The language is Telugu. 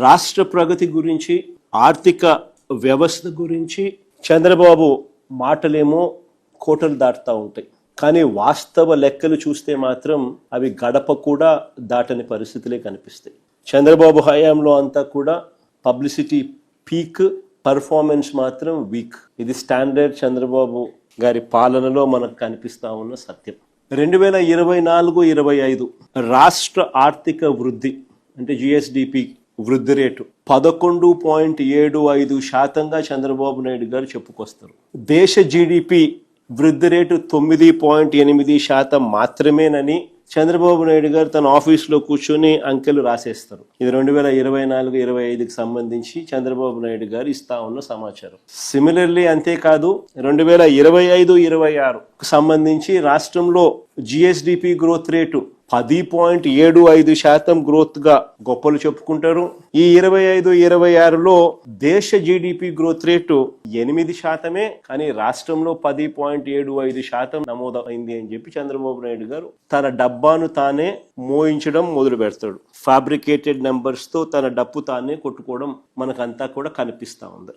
రాష్ట్ర ప్రగతి గురించి, ఆర్థిక వ్యవస్థ గురించి చంద్రబాబు మాటలేమో కోటలు దాటుతూ ఉంటాయి. కానీ వాస్తవ లెక్కలు చూస్తే మాత్రం అవి గడప కూడా దాటని పరిస్థితులే కనిపిస్తాయి. చంద్రబాబు హయాంలో అంతా కూడా పబ్లిసిటీ పీక్, పర్ఫార్మెన్స్ మాత్రం వీక్. ఇది స్టాండర్డ్ చంద్రబాబు గారి పాలనలో మనకు కనిపిస్తా ఉన్న సత్యం. 2024-25 రాష్ట్ర ఆర్థిక వృద్ధి అంటే జిఎస్డిపి వృద్ధి రేటు 11.75% చంద్రబాబు నాయుడు గారు చెప్పుకొస్తారు. దేశ జిడిపి వృద్ధి రేటు 9.8% మాత్రమేనని చంద్రబాబు నాయుడు గారు తన ఆఫీసులో కూర్చొని అంకెలు రాసేస్తారు. ఇది 2024-25కి సంబంధించి చంద్రబాబు నాయుడు గారు ఇస్తా ఉన్న సమాచారం. సిమిలర్లీ అంతేకాదు 2025-26కు సంబంధించి రాష్ట్రంలో జిఎస్డిపి గ్రోత్ రేటు 10.75% గ్రోత్ గా గొప్పలు చెప్పుకుంటారు. ఈ 25-26లో దేశ జిడిపి గ్రోత్ రేటు 8%, కానీ రాష్ట్రంలో 10.75% నమోదైంది అని చెప్పి చంద్రబాబు నాయుడు గారు తన డబ్బాను తానే మోయించడం మొదలు పెడతాడు. ఫ్యాబ్రికేటెడ్ నెంబర్స్ తో తన డప్పు తానే కొట్టుకోవడం మనకంతా కూడా కనిపిస్తా ఉంది.